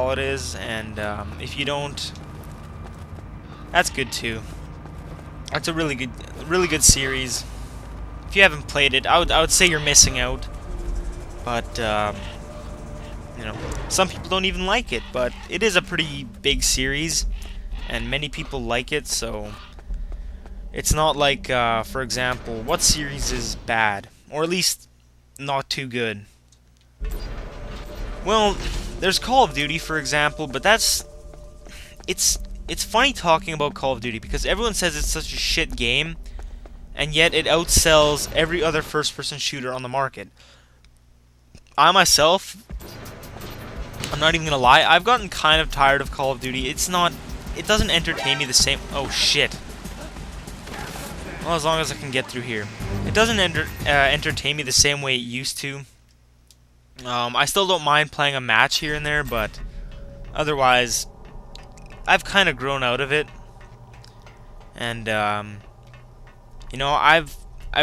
all it is, and if you don't, that's good too. That's a really good series. If you haven't played it, I would say you're missing out. But you know, some people don't even like it, but it is a pretty big series, and many people like it. So it's not like, for example, what series is bad, or at least not too good? Well, there's Call of Duty, for example, but it's funny talking about Call of Duty because everyone says it's such a shit game, and yet it outsells every other first-person shooter on the market. I myself, I'm not even gonna lie, I've gotten kind of tired of Call of Duty. It doesn't entertain me the same. Oh shit. Well, as long as I can get through here, it doesn't entertain me the same way it used to. I still don't mind playing a match here and there, but otherwise, I've kind of grown out of it. And you know, I've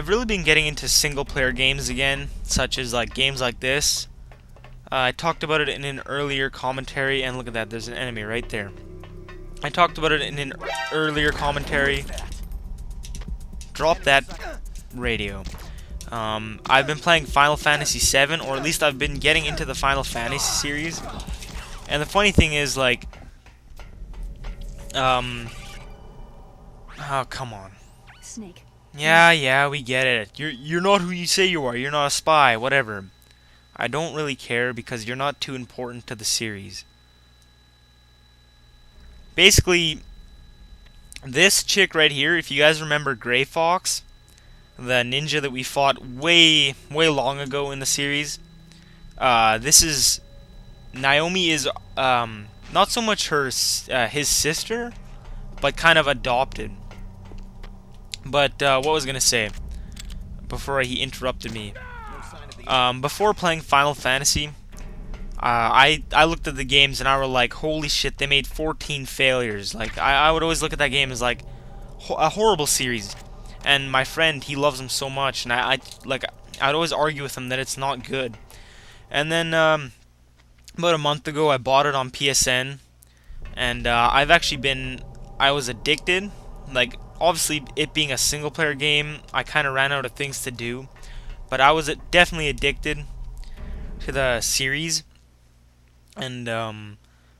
really been getting into single-player games again, such as like games like this. I talked about it in an earlier commentary, and look at that, there's an enemy right there. I talked about it in an earlier commentary. Drop that radio. I've been playing Final Fantasy VII, or at least I've been getting into the Final Fantasy series. And the funny thing is, like, oh, come on. Snake. Yeah, we get it. You're not who you say you are. You're not a spy, whatever. I don't really care because you're not too important to the series. Basically, this chick right here, if you guys remember Grey Fox, the ninja that we fought way long ago in the series, this is Naomi is not so much his sister, but kind of adopted. But what was I gonna say before he interrupted me? Before playing Final Fantasy, I looked at the games and I were like, holy shit, they made 14 failures. Like I would always look at that game as like a horrible series. And my friend, he loves them so much, and I'd always argue with him that it's not good. And then about a month ago, I bought it on PSN, and I was addicted. Like, obviously, it being a single-player game, I kind of ran out of things to do, but I was definitely addicted to the series, and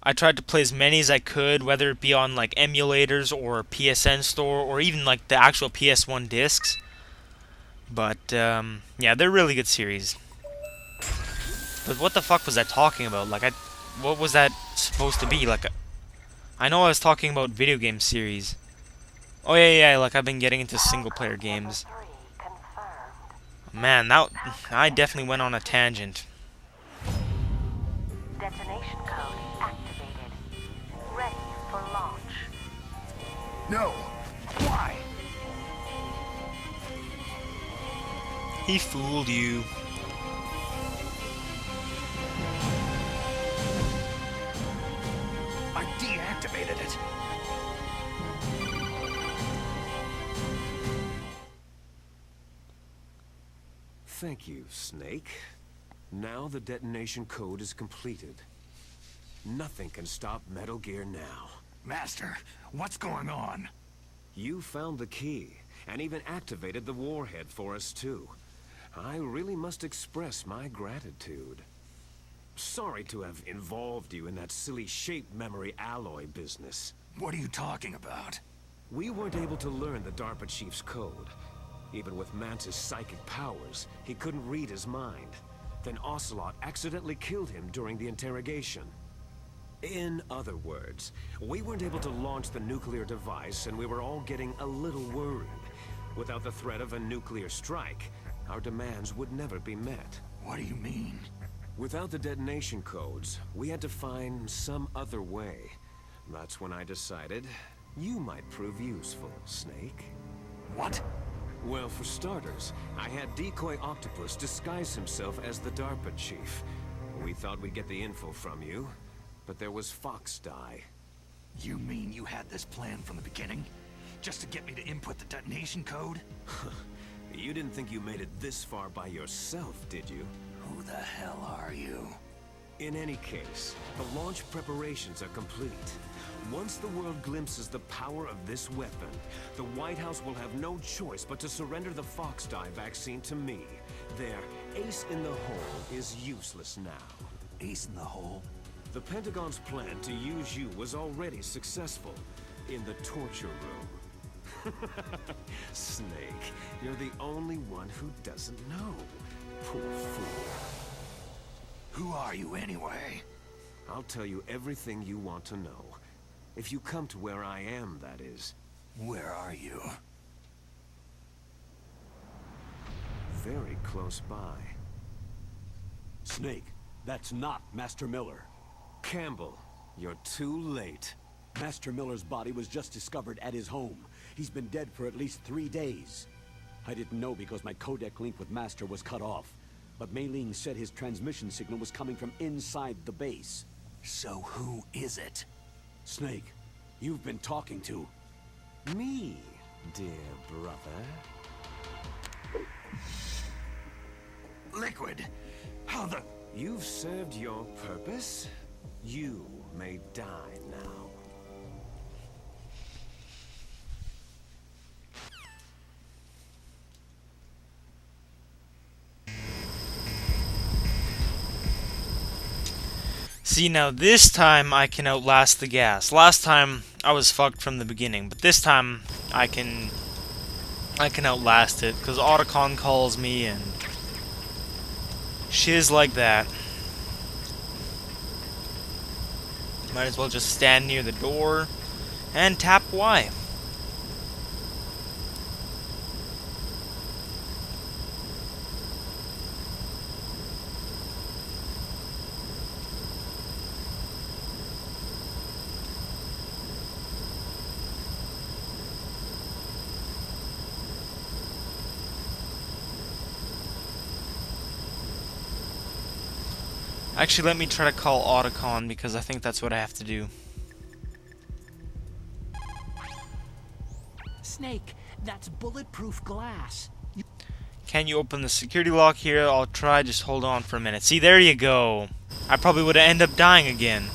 I tried to play as many as I could, whether it be on like emulators or PSN store or even like the actual PS1 discs. But yeah, they're really good series. But what the fuck was I talking about? Like, what was that supposed to be? Like, I know I was talking about video game series. Oh yeah, like I've been getting into single player games. Man, I definitely went on a tangent. Detonation code activated. Ready for launch. No. Why? He fooled you. I deactivated it. Thank you, Snake. Now the detonation code is completed. Nothing can stop Metal Gear now. Master, what's going on? You found the key, and even activated the warhead for us too. I really must express my gratitude. Sorry to have involved you in that silly shape memory alloy business. What are you talking about? We weren't able to learn the DARPA chief's code. Even with Mance's psychic powers, he couldn't read his mind. Then Ocelot accidentally killed him during the interrogation. In other words, we weren't able to launch the nuclear device, and we were all getting a little worried. Without the threat of a nuclear strike, our demands would never be met. What do you mean? Without the detonation codes, we had to find some other way. That's when I decided you might prove useful, Snake. What? Well, for starters, I had Decoy Octopus disguise himself as the DARPA chief. We thought we'd get the info from you, but there was Fox Die. You mean you had this plan from the beginning? Just to get me to input the detonation code? You didn't think you made it this far by yourself, did you? Who the hell are you? In any case, the launch preparations are complete. Once the world glimpses the power of this weapon, the White House will have no choice but to surrender the Fox-Die vaccine to me. Their ace in the hole is useless now. Ace in the hole? The Pentagon's plan to use you was already successful in the torture room. Snake, you're the only one who doesn't know. Poor fool. Who are you anyway? I'll tell you everything you want to know. If you come to where I am, that is. Where are you? Very close by. Snake, that's not Master Miller. Campbell, you're too late. Master Miller's body was just discovered at his home. He's been dead for at least 3 days. I didn't know because my codec link with Master was cut off. But Mei Ling said his transmission signal was coming from inside the base. So who is it? Snake, you've been talking to... Me, dear brother. Liquid! How the... You've served your purpose. You may die now. See, now this time I can outlast the gas. Last time I was fucked from the beginning, but this time I can outlast it because Otacon calls me and shiz like that. Might as well just stand near the door and tap Y. Actually, let me try to call Otacon because I think that's what I have to do. Snake, that's bulletproof glass. Can you open the security lock here? I'll try, just hold on for a minute. See, there you go. I probably would have ended up dying again.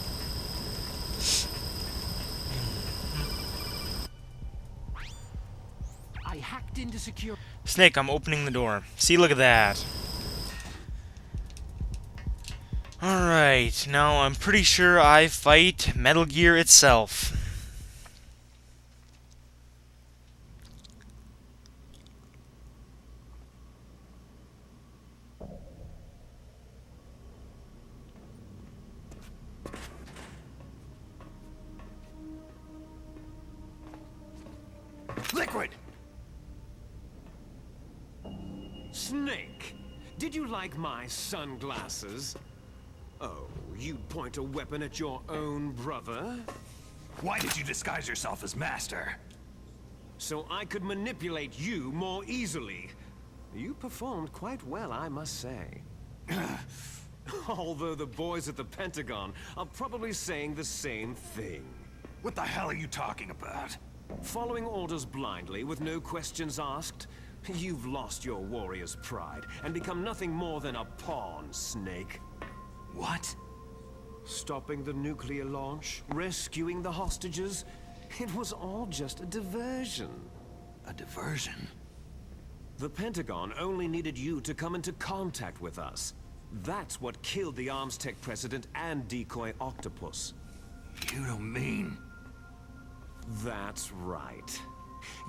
I hacked into secure. Snake, I'm opening the door. See, look at that. Alright, now I'm pretty sure I fight Metal Gear itself. Liquid! Snake, did you like my sunglasses? Oh, you'd point a weapon at your own brother? Why did you disguise yourself as Master? So I could manipulate you more easily. You performed quite well, I must say. Although the boys at the Pentagon are probably saying the same thing. What the hell are you talking about? Following orders blindly with no questions asked, you've lost your warrior's pride and become nothing more than a pawn, Snake. What? Stopping the nuclear launch, rescuing the hostages, it was all just a diversion. A diversion? The Pentagon only needed you to come into contact with us. That's what killed the ArmsTech president and decoy Octopus. You don't mean... That's right.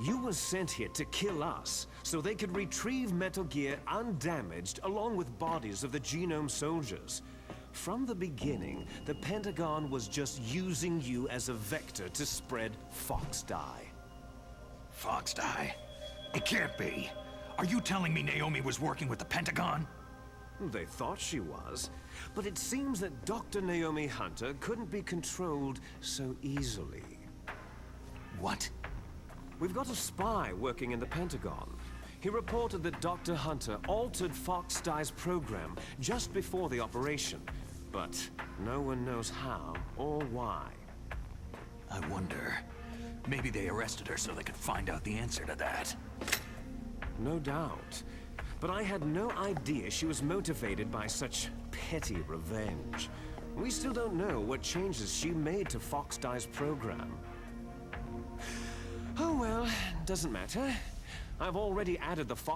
You were sent here to kill us, so they could retrieve Metal Gear undamaged along with bodies of the Genome soldiers. From the beginning, the Pentagon was just using you as a vector to spread Fox-Die. Fox-Die? It can't be. Are you telling me Naomi was working with the Pentagon? They thought she was, but it seems that Dr. Naomi Hunter couldn't be controlled so easily. What? We've got a spy working in the Pentagon. He reported that Dr. Hunter altered Fox-Die's program just before the operation, but no one knows how or why. I wonder... maybe they arrested her so they could find out the answer to that. No doubt. But I had no idea she was motivated by such petty revenge. We still don't know what changes she made to Fox-Die's program. Oh well, doesn't matter. I've already added the Fox